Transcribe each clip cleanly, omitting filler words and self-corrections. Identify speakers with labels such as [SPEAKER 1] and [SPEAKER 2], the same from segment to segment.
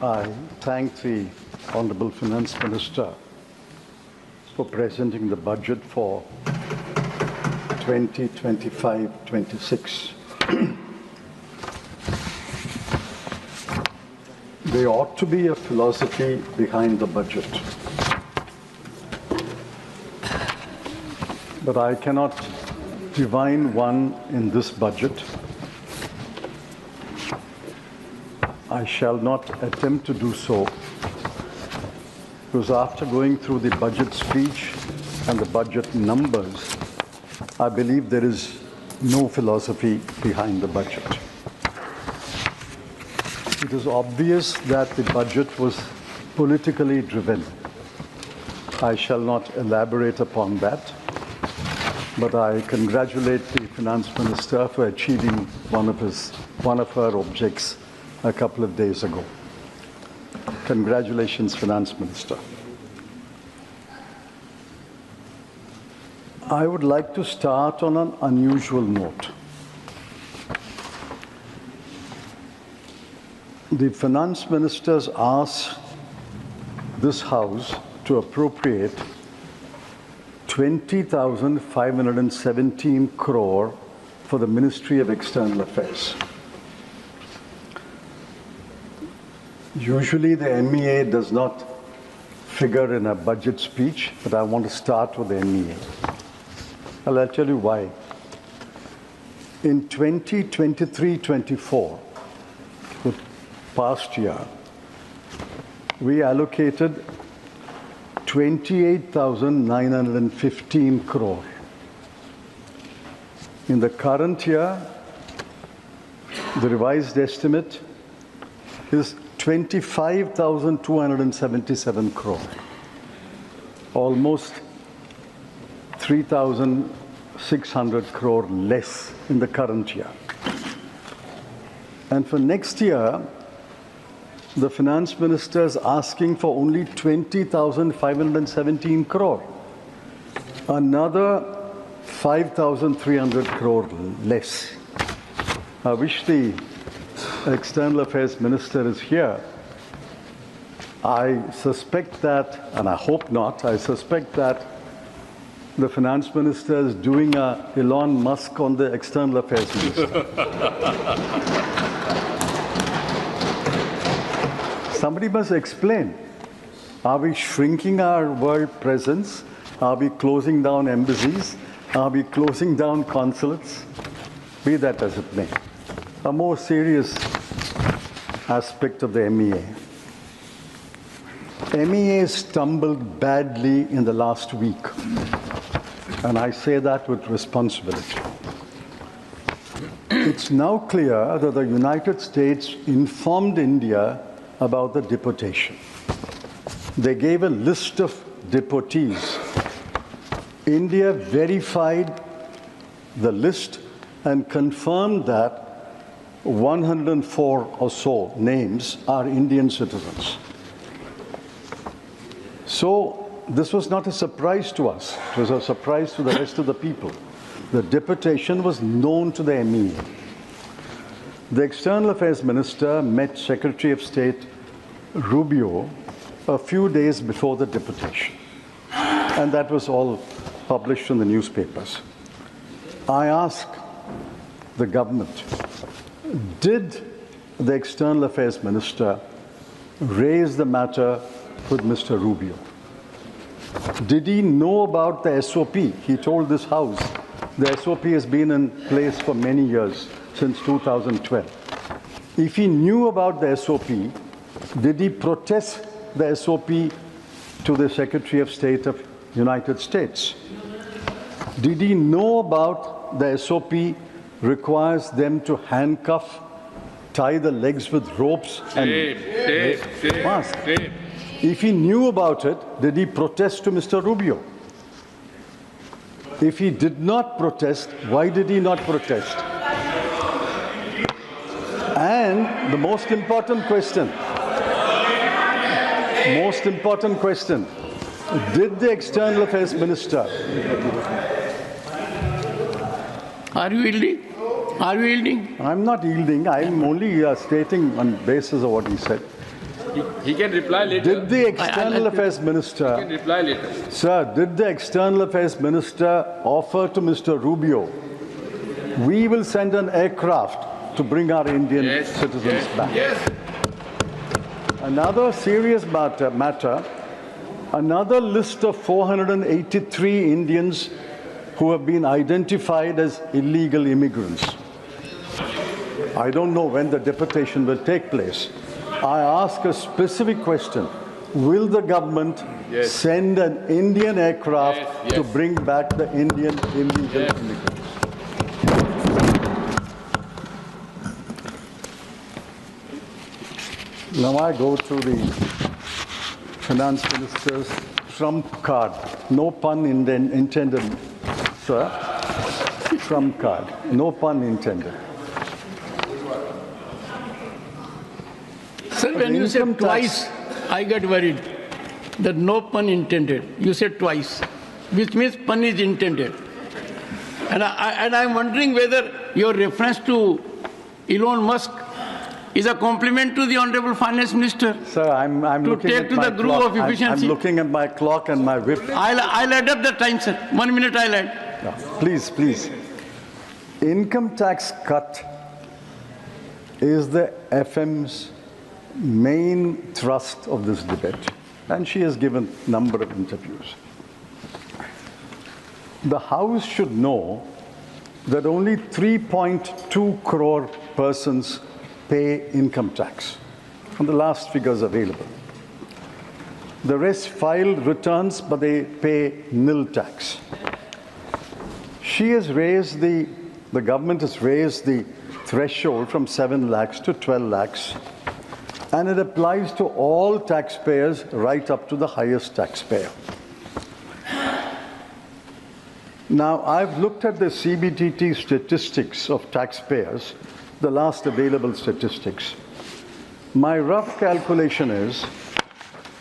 [SPEAKER 1] I thank the Honourable Finance Minister for presenting the budget for 2025-26. There ought to be a philosophy behind the budget. But I cannot divine one in this budget. I shall not attempt to do so, because after going through the budget speech and the budget numbers, I believe there is no philosophy behind the budget. It is obvious that the budget was politically driven. I shall not elaborate upon that, but I congratulate the Finance Minister for achieving one of her objects a couple of days ago. Congratulations, Finance Minister. I would like to start on an unusual note. The Finance Minister has asked this House to appropriate 20,517 crore for the Ministry of External Affairs. Usually the MEA does not figure in a budget speech, but I want to start with the MEA. I'll tell you why. In 2023-24, the past year, we allocated 28,915 crore. In the current year, the revised estimate is 25,277 crore, almost 3,600 crore less in the current year. And for next year, the Finance Minister is asking for only 20,517 crore, another 5,300 crore less. I wish the External Affairs Minister is here. I suspect that, and I hope not, I suspect that the Finance Minister is doing a Elon Musk on the External Affairs Minister. Somebody must explain. Are we shrinking our world presence? Are we closing down embassies? Are we closing down consulates? Be that as it may. A more serious aspect of the MEA. MEA stumbled badly in the last week, and I say that with responsibility. It's now clear that the United States informed India about the deportation. They gave a list of deportees. India verified the list and confirmed that 104 or so names are Indian citizens. So this was not a surprise to us. It was a surprise to the rest of the people. The deportation was known to the MEA. The External Affairs Minister met Secretary of State Rubio a few days before the deportation. And that was all published in the newspapers. I asked the government, did the External Affairs Minister raise the matter with Mr. Rubio? Did he know about the SOP? He told this House the SOP has been in place for many years, since 2012. If he knew about the SOP, did he protest the SOP to the Secretary of State of United States? Did he know about the SOP requires them to handcuff, tie the legs with ropes and mask? If he knew about it, did he protest to Mr. Rubio? If he did not protest, why did he not protest? And the most important question, did the External Affairs Minister...
[SPEAKER 2] Are you yielding? Are you yielding?
[SPEAKER 1] I'm not yielding. I'm only stating on basis of what he said.
[SPEAKER 3] He can reply later.
[SPEAKER 1] Did the External Affairs Minister,
[SPEAKER 3] He can reply later.
[SPEAKER 1] sir, did the External Affairs Minister offer to Mr. Rubio, we will send an aircraft to bring our Indian citizens back?
[SPEAKER 3] Yes.
[SPEAKER 1] Another serious matter, another list of 483 Indians who have been identified as illegal immigrants. I don't know when the deportation will take place. I ask a specific question. Will the government send an Indian aircraft to bring back the Indian illegal immigrants? Now I go to the Finance Minister's trump card. No pun intended, sir. Trump card. No pun intended.
[SPEAKER 2] Sir, when you said twice, I got worried that no pun intended. You said twice, which means pun is intended. And I'm wondering whether your reference to Elon Musk is a compliment to the Honorable Finance Minister.
[SPEAKER 1] Sir, I'm looking
[SPEAKER 2] take
[SPEAKER 1] at
[SPEAKER 2] to
[SPEAKER 1] my
[SPEAKER 2] the groove
[SPEAKER 1] clock.
[SPEAKER 2] of efficiency.
[SPEAKER 1] I'm looking at my clock and my whip.
[SPEAKER 2] I'll add up the time, sir. 1 minute I'll add.
[SPEAKER 1] No, please, please. Income tax cut is the FM's main thrust of this debate, and she has given a number of interviews. The House should know that only 3.2 crore persons pay income tax, from the last figures available. The rest file returns, but they pay nil tax. She has raised the government has raised the threshold from 7 lakhs to 12 lakhs, and it applies to all taxpayers right up to the highest taxpayer. Now, I've looked at the CBDT statistics of taxpayers, the last available statistics. My rough calculation is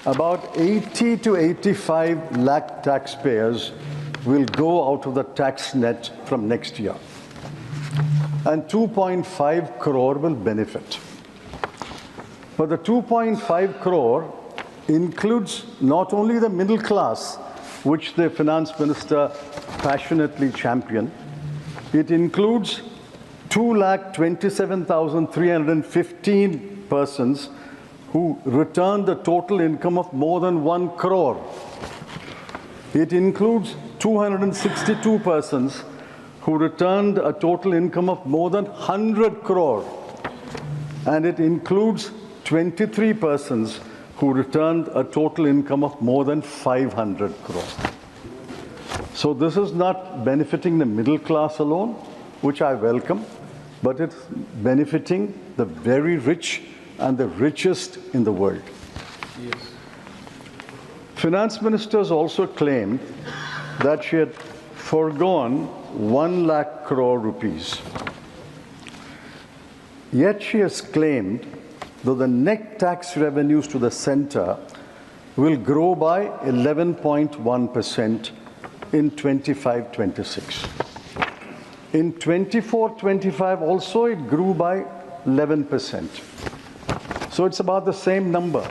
[SPEAKER 1] about 80 to 85 lakh taxpayers will go out of the tax net from next year, and 2.5 crore will benefit. But the 2.5 crore includes not only the middle class, which the Finance Minister passionately championed, it includes 2,27,315 persons who returned a total income of more than 1 crore. It includes 262 persons who returned a total income of more than 100 crore. And it includes 23 persons who returned a total income of more than 500 crore. So this is not benefiting the middle class alone, which I welcome, but it's benefiting the very rich and the richest in the world.
[SPEAKER 3] Yes.
[SPEAKER 1] Finance ministers also claimed that she had foregone 1 lakh crore rupees. Yet she has claimed that the net tax revenues to the center will grow by 11.1% in 25-26. In 24-25 also it grew by 11%. So it's about the same number.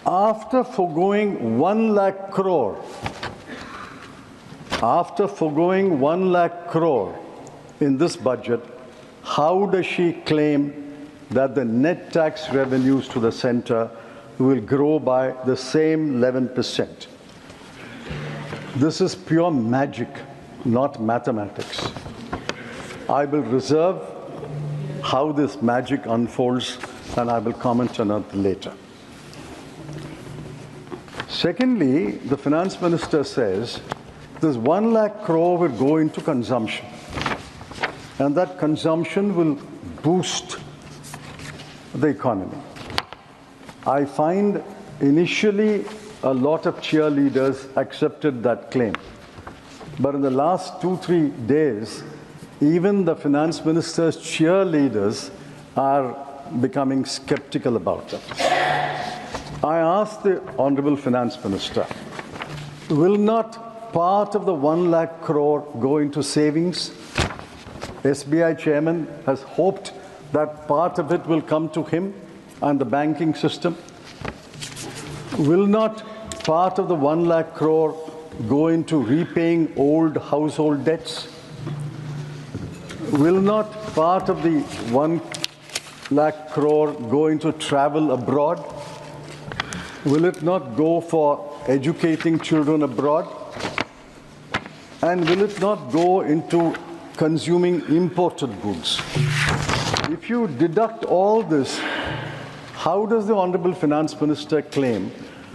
[SPEAKER 1] After foregoing 1 lakh crore, in this budget, how does she claim that the net tax revenues to the center will grow by the same 11%? This is pure magic, not mathematics. I will reserve how this magic unfolds, and I will comment on it later. Secondly, the finance minister says this 1 lakh crore will go into consumption, and that consumption will boost the economy. I find initially a lot of cheerleaders accepted that claim. But in the last 2-3 days, even the finance minister's cheerleaders are becoming skeptical about it. I asked the Honorable Finance Minister, will not part of the 1 lakh crore go into savings? SBI chairman has hoped that part of it will come to him and the banking system. Will not part of the 1 lakh crore go into repaying old household debts? Will not part of the 1 lakh crore go into travel abroad? Will it not go for educating children abroad? And will it not go into consuming imported goods? If you deduct all this, how does the Honorable Finance Minister claim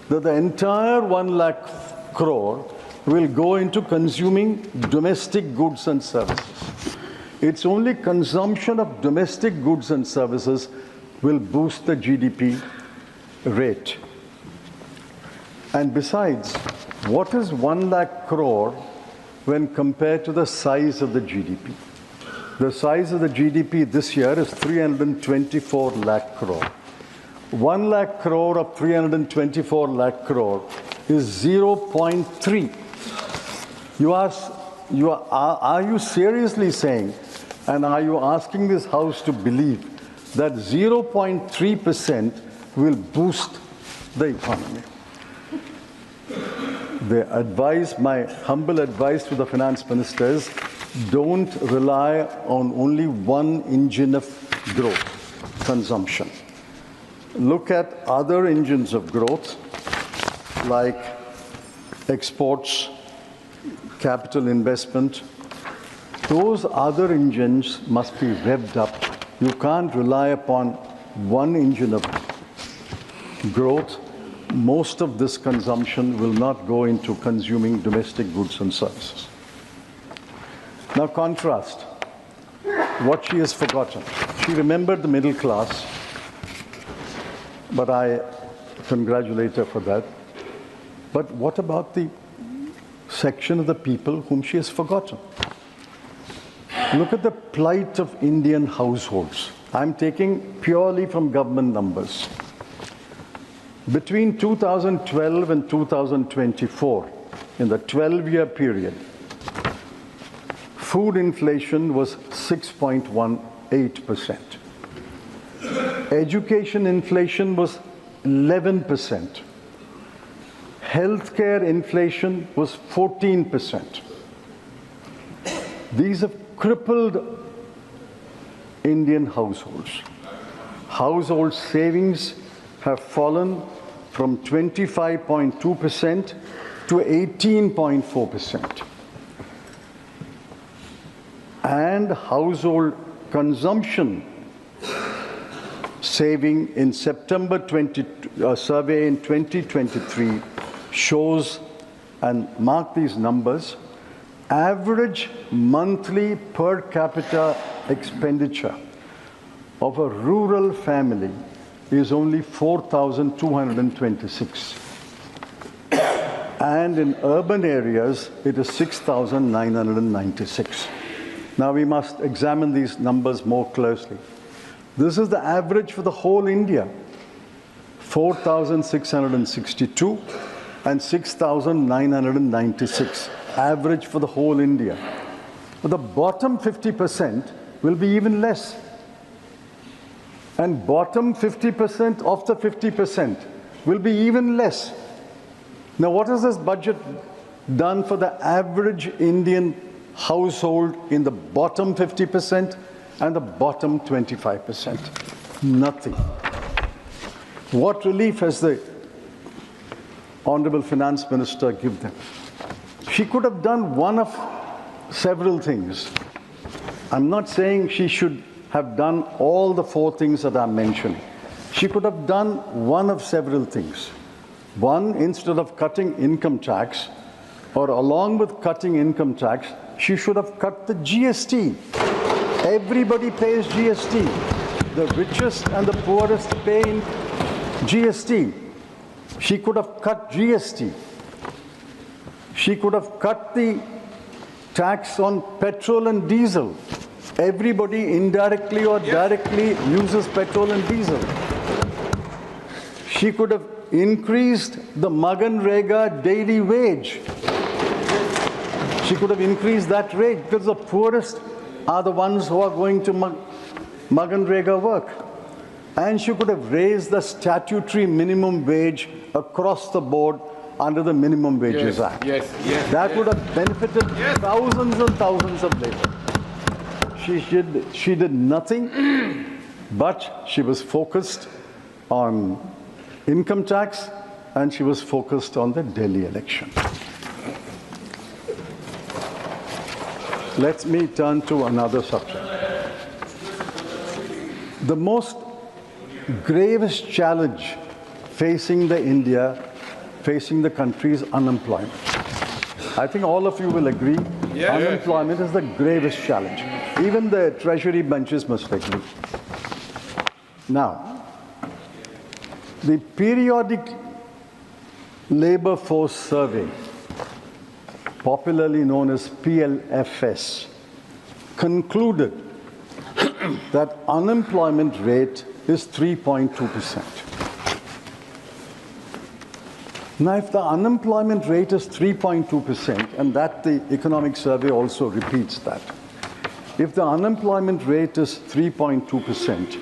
[SPEAKER 1] that the entire 1 lakh crore will go into consuming domestic goods and services? It's only consumption of domestic goods and services will boost the GDP rate. And besides, what is 1 lakh crore when compared to the size of the GDP? The size of the GDP this year is 324 lakh crore. 1 lakh crore of 324 lakh crore is 0.3. Are you seriously saying, and are you asking this House to believe, that 0.3% will boost the economy? My humble advice to the Finance Minister is, don't rely on only one engine of growth, consumption. Look at other engines of growth like exports, capital investment. Those other engines must be revved up. You can't rely upon one engine of growth. Most of this consumption will not go into consuming domestic goods and services. Now contrast what she has forgotten. She remembered the middle class, but I congratulate her for that. But what about the section of the people whom she has forgotten? Look at the plight of Indian households. I'm taking purely from government numbers. Between 2012 and 2024, in the 12-year period, food inflation was 6.18%. Education inflation was 11%. Healthcare inflation was 14%. These have crippled Indian households. Household savings have fallen from 25.2% to 18.4%. And household consumption saving in September survey in 2023 shows, and mark these numbers, average monthly per capita expenditure of a rural family is only 4,226. And in urban areas, it is 6,996. Now we must examine these numbers more closely. This is the average for the whole India, 4,662 and 6,996, average for the whole India. But the bottom 50% will be even less. And bottom 50% of the 50% will be even less. Now, what has this budget done for the average Indian household in the bottom 50% and the bottom 25%? Nothing. What relief has the Honorable Finance Minister given them? She could have done one of several things. I'm not saying she should have done all the 4 things that I'm mentioning. She could have done one of several things. One, instead of cutting income tax, or along with cutting income tax, she should have cut the GST. Everybody pays GST. The richest and the poorest pay in GST. She could have cut GST. She could have cut the tax on petrol and diesel. Everybody indirectly or directly uses petrol and diesel. She could have increased the MGNREGA daily wage. She could have increased that rate, because the poorest are the ones who are going to MGNREGA work. And she could have raised the statutory minimum wage across the board under the Minimum Wages Act.
[SPEAKER 3] Yes, yes.
[SPEAKER 1] That would have benefited thousands and thousands of labour. She did nothing, but she was focused on income tax and she was focused on the Delhi election. Let me turn to another subject. The most gravest challenge facing the country is unemployment. I think all of you will agree, unemployment is the gravest challenge. Even the treasury benches must agree. Now, the periodic labor force survey, popularly known as PLFS, concluded that unemployment rate is 3.2%. Now, if the unemployment rate is 3.2%, and that the economic survey also repeats that, if the unemployment rate is 3.2%,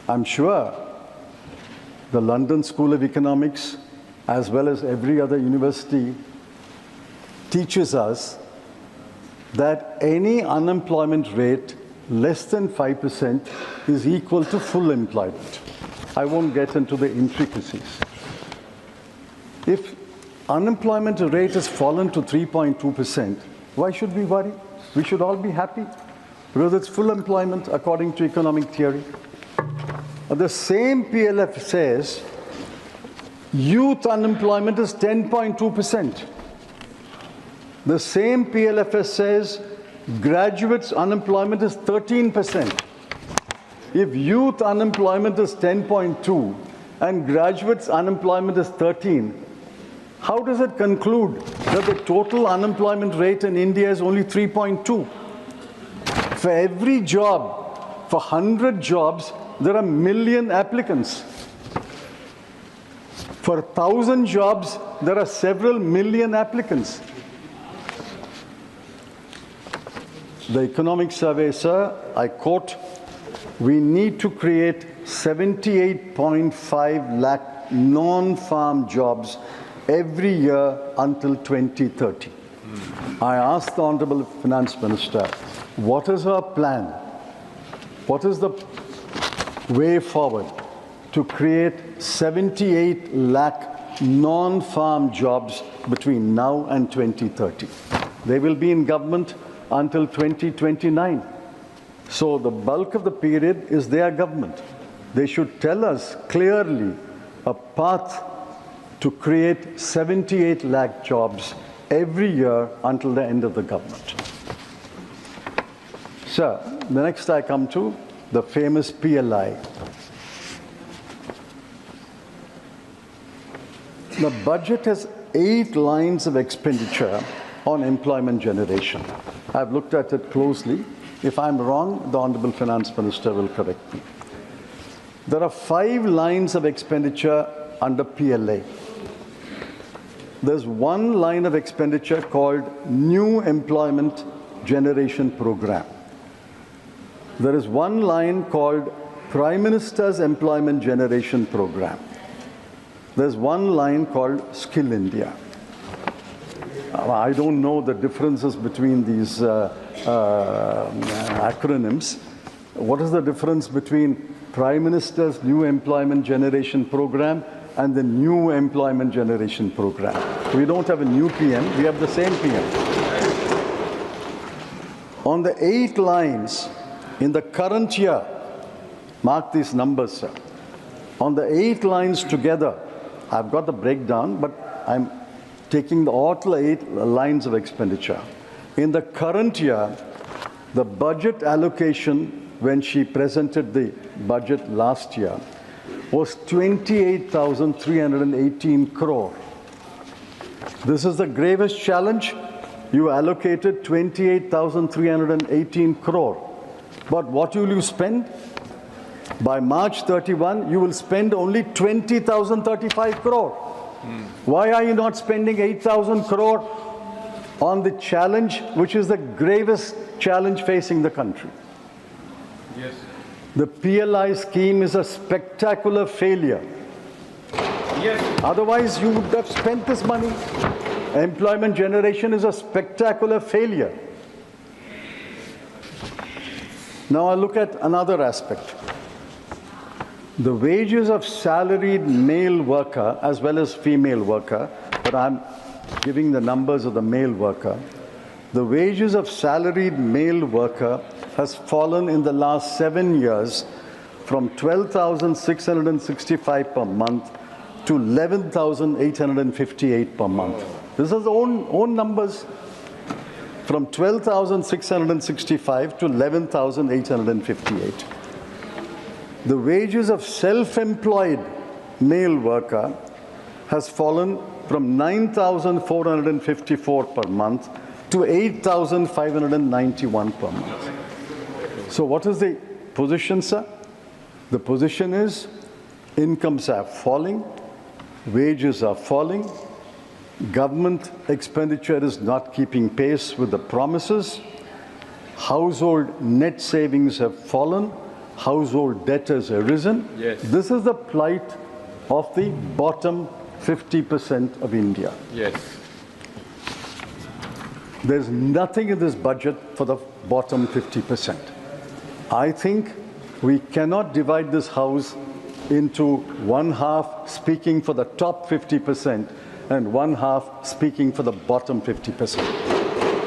[SPEAKER 1] I'm sure the London School of Economics, as well as every other university, teaches us that any unemployment rate less than 5% is equal to full employment. I won't get into the intricacies. If unemployment rate has fallen to 3.2%, why should we worry? We should all be happy because it's full employment according to economic theory. The same PLF says youth unemployment is 10.2%. The same PLFS says graduates unemployment is 13%. If youth unemployment is 10.2 and graduates unemployment is 13, how does it conclude that the total unemployment rate in India is only 3.2? For every job, for 100 jobs, there are 1 million applicants. For 1,000 jobs, there are several million applicants. The economic survey, sir, I quote, we need to create 78.5 lakh non-farm jobs every year until 2030. I asked the Honorable Finance Minister, what is her plan? What is the way forward to create 78 lakh non-farm jobs between now and 2030? They will be in government until 2029. So the bulk of the period is their government. They should tell us clearly a path to create 78 lakh jobs every year until the end of the government. Sir, the next I come to the famous PLI. The budget has 8 lines of expenditure on employment generation. I've looked at it closely. If I'm wrong, the Honorable Finance Minister will correct me. There are 5 lines of expenditure under PLA. There's 1 line of expenditure called New Employment Generation Program. There is 1 line called Prime Minister's Employment Generation Program. There's 1 line called Skill India. I don't know the differences between these acronyms. What is the difference between Prime Minister's New Employment Generation Program and the New Employment Generation Program? We don't have a new PM, we have the same PM. On the 8 lines in the current year, mark these numbers, sir. On the 8 lines together, I've got the breakdown, but I'm taking all 8 lines of expenditure. In the current year, the budget allocation when she presented the budget last year was 28,318 crore. This is the gravest challenge. You allocated 28,318 crore. But what will you spend? By March 31, you will spend only 20,035 crore. Why are you not spending 8,000 crore on the challenge, which is the gravest challenge facing the country?
[SPEAKER 3] Yes.
[SPEAKER 1] The PLI scheme is a spectacular failure.
[SPEAKER 3] Yes.
[SPEAKER 1] Otherwise, you would have spent this money. Employment generation is a spectacular failure. Now I look at another aspect. The wages of salaried male worker as well as female worker, but I'm giving the numbers of the male worker. The wages of salaried male worker has fallen in the last 7 years from 12,665 per month to 11,858 per month. This is the own numbers. From 12,665 to 11,858. The wages of self-employed male worker has fallen from 9,454 per month to 8,591 per month. So what is the position, sir? The position is incomes are falling, wages are falling, government expenditure is not keeping pace with the promises, household net savings have fallen, household debt has arisen.
[SPEAKER 3] Yes.
[SPEAKER 1] This is the plight of the bottom 50% of India.
[SPEAKER 3] Yes.
[SPEAKER 1] There's nothing in this budget for the bottom 50%. I think we cannot divide this house into one half speaking for the top 50% and one half speaking for the bottom 50%.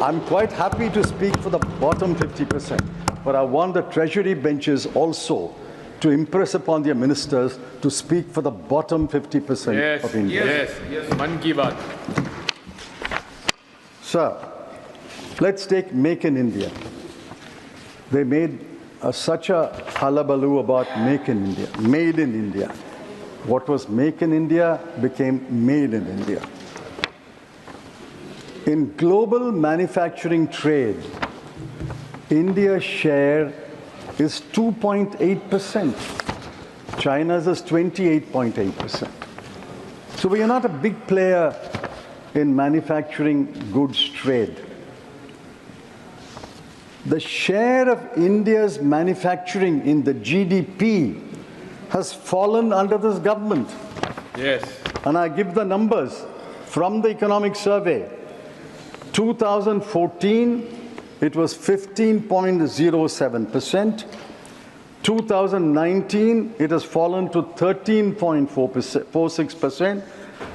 [SPEAKER 1] I'm quite happy to speak for the bottom 50%, but I want the treasury benches also to impress upon their ministers to speak for the bottom 50%
[SPEAKER 3] Yes.
[SPEAKER 1] of India.
[SPEAKER 3] Yes. Yes. Man ki baat.
[SPEAKER 1] Sir, let's take Make in India. They made such a hullabaloo about Make in India, Made in India. What was Make in India became Made in India. In global manufacturing trade, India's share is 2.8%. China's is 28.8%. So we are not a big player in manufacturing goods trade. The share of India's manufacturing in the GDP has fallen under this government.
[SPEAKER 3] Yes.
[SPEAKER 1] And I give the numbers from the economic survey. 2014, it was 15.07%. 2019, it has fallen to 13.46%.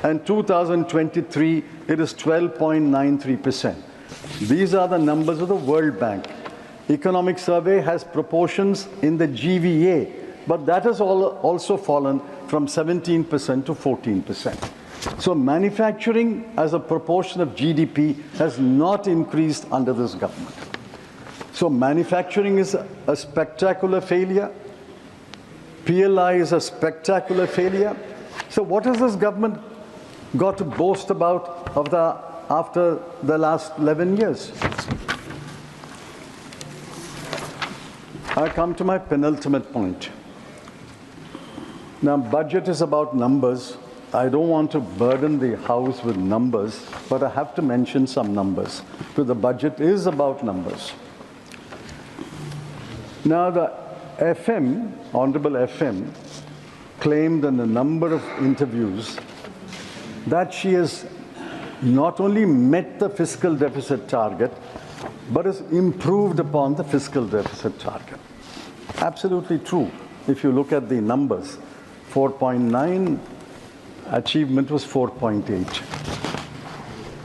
[SPEAKER 1] And 2023, it is 12.93%. These are the numbers of the World Bank. Economic survey has proportions in the GVA, but that has also fallen from 17% to 14%. So manufacturing as a proportion of GDP has not increased under this government. So manufacturing is a spectacular failure. PLI is a spectacular failure. So what has this government got to boast about after the last 11 years? I come to my penultimate point. Now, budget is about numbers. I don't want to burden the House with numbers, but I have to mention some numbers, because the budget is about numbers. Now, the FM, Honorable FM, claimed in a number of interviews that she has not only met the fiscal deficit target, but has improved upon the fiscal deficit target. Absolutely true. If you look at the numbers, 4.9, achievement was 4.8.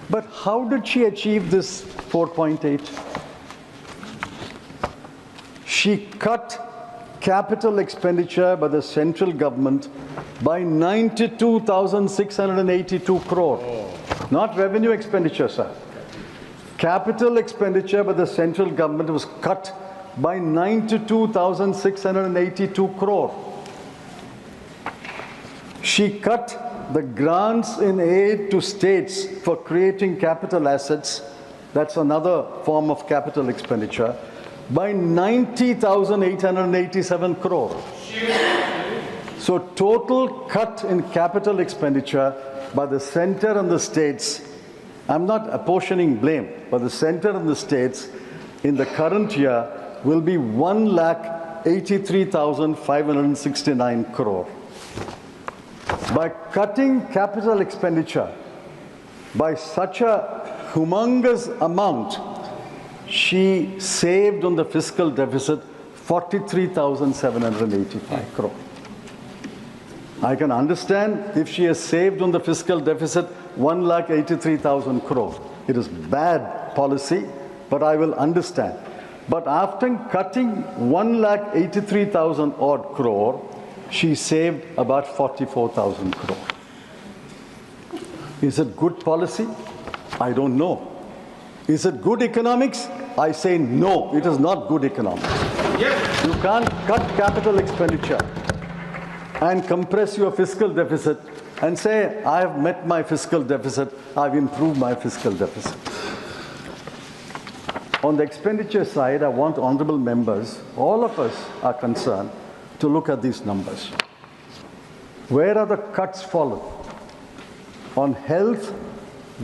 [SPEAKER 1] But how did she achieve this 4.8? She cut capital expenditure by the central government by 92,682 crore. Not revenue expenditure, sir. Capital expenditure by the central government was cut by 92,682 crore. She cut the grants in aid to states for creating capital assets, that's another form of capital expenditure, by 90,887 crore. So total cut in capital expenditure by the center and the states, I'm not apportioning blame, but the center and the states in the current year will be 1,00,000 83,569 crore. By cutting capital expenditure by such a humongous amount, she saved on the fiscal deficit 43,785 crore. I can understand if she has saved on the fiscal deficit 1,83,000 crore. It is bad policy, but I will understand. But after cutting 1,83,000 odd crore, she saved about 44,000 crore. Is it good policy? I don't know. Is it good economics? I say no, it is not good economics. Yes. You can't cut capital expenditure and compress your fiscal deficit and say, I have met my fiscal deficit, I've improved my fiscal deficit. On the expenditure side, I want honorable members, all of us are concerned, to look at these numbers. Where are the cuts followed? On health,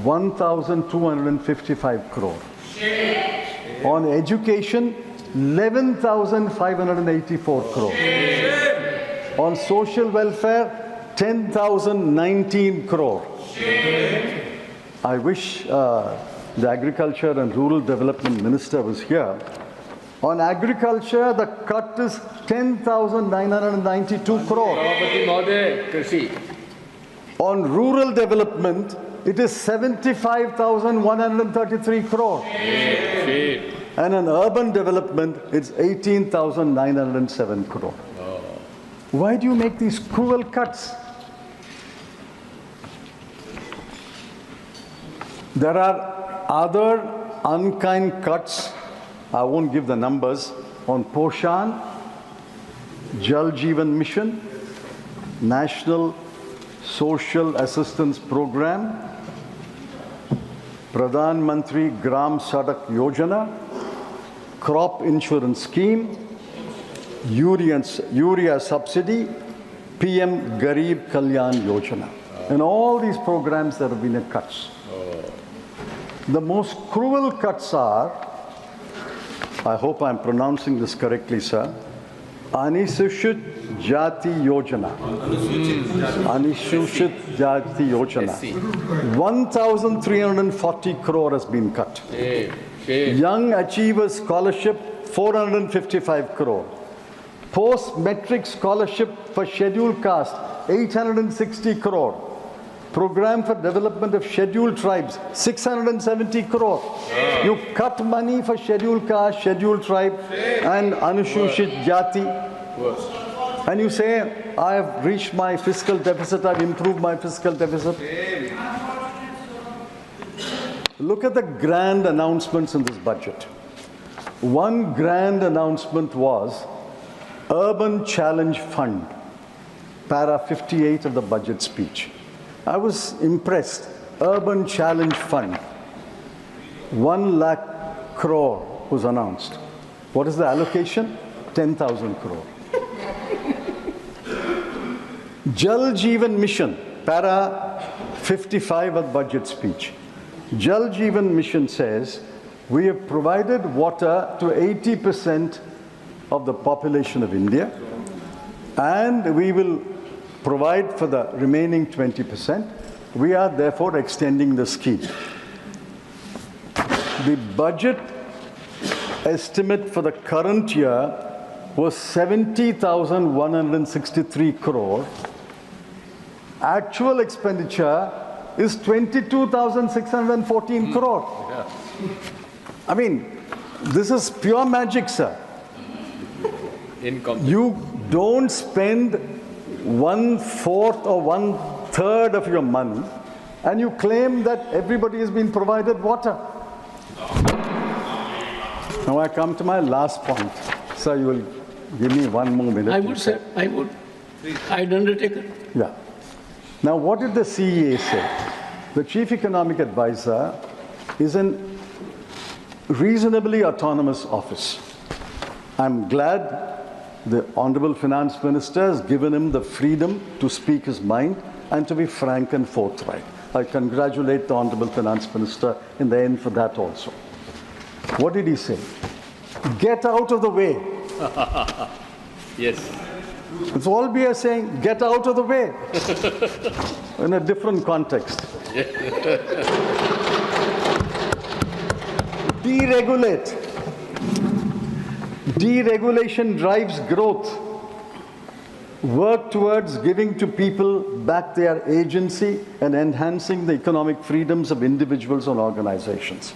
[SPEAKER 1] 1,255 crore. On education, 11,584 crore. On social welfare, 10,019 crore. I wish the Agriculture and Rural Development Minister was here. On agriculture, the cut is 10,992 crore. On rural development, it is 75,133 crore. And on urban development, it's 18,907 crore. Why do you make these cruel cuts? There are other unkind cuts. I won't give the numbers. On Poshan, Jal Jeevan Mission, National Social Assistance Program, Pradhan Mantri Gram Sadak Yojana, Crop Insurance Scheme, Urea Subsidy, PM Garib Kalyan Yojana. And all these programs there have been cuts. The most cruel cuts are, I hope I'm pronouncing this correctly, sir, Anusuchit Jati Yojana. Anusuchit Jati Yojana. 1,340 crore has been cut. Young Achievers Scholarship, 455 crore. Post-Metric Scholarship for Scheduled Caste, 860 crore. Program for Development of Scheduled Tribes, 670 crore. You cut money for Scheduled Caste, Scheduled Tribe, and Anusuchit Jati. And you say, I have reached my fiscal deficit, I've improved my fiscal deficit. Look at the grand announcements in this budget. One grand announcement was Urban Challenge Fund, para 58 of the budget speech. I was impressed. Urban Challenge Fund, 1 lakh crore was announced. What is the allocation? 10,000 crore. Jal Jeevan Mission, para 55 of budget speech. Jal Jeevan Mission says, we have provided water to 80% of the population of India, and we will provide for the remaining 20%. We are therefore extending the scheme. The budget estimate for the current year was 70,163 crore. Actual expenditure is 22,614 crore. I mean, this is pure magic, sir. You don't spend 1/4 or 1/3 of your money, and you claim that everybody has been provided water. Now I come to my last point. Sir, you will give me one more minute.
[SPEAKER 2] I would say, I'd undertake it.
[SPEAKER 1] Yeah. Now, what did the CEA say? The Chief Economic Advisor is a reasonably autonomous office. I'm glad the Honorable Finance Minister has given him the freedom to speak his mind and to be frank and forthright. I congratulate the Honorable Finance Minister in the end for that also. What did he say? Get out of the way.
[SPEAKER 3] Yes.
[SPEAKER 1] It's all we are saying, get out of the way. In a different context. Deregulate. Deregulation drives growth. Work towards giving to people back their agency and enhancing the economic freedoms of individuals and organizations.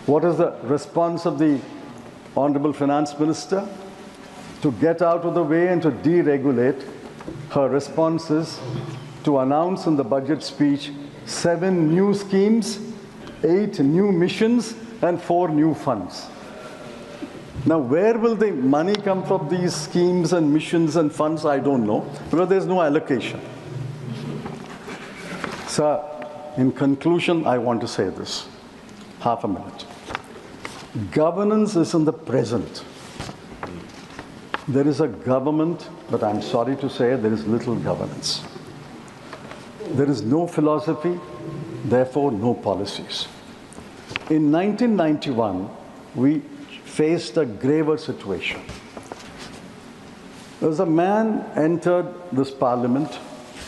[SPEAKER 1] What is the response of the Honorable Finance Minister? To get out of the way and to deregulate. Her response is to announce in the budget speech 7 new schemes, 8 new missions, and 4 new funds. Now, where will the money come from these schemes and missions and funds? I don't know, because there's no allocation. Sir, in conclusion, I want to say this. Half a minute. Governance is in the present. There is a government, but I'm sorry to say there is little governance. There is no philosophy, therefore no policies. In 1991, we faced a graver situation. There was a man entered this parliament,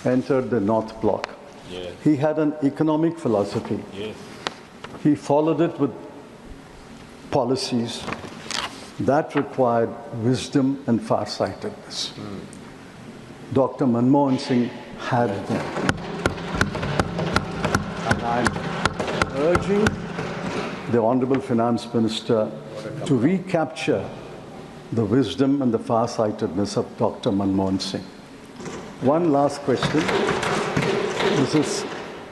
[SPEAKER 1] entered the North Bloc.
[SPEAKER 3] Yes.
[SPEAKER 1] He had an economic philosophy.
[SPEAKER 3] Yes.
[SPEAKER 1] He followed it with policies that required wisdom and farsightedness. Dr. Manmohan Singh had them. And I'm urging the Honorable Finance Minister to recapture the wisdom and the farsightedness of Dr. Manmohan Singh. One last question. This is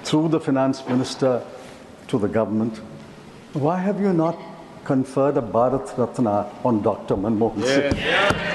[SPEAKER 1] through the Finance Minister to the government. Why have you not conferred a Bharat Ratna on Dr. Manmohan Singh?
[SPEAKER 3] Yes.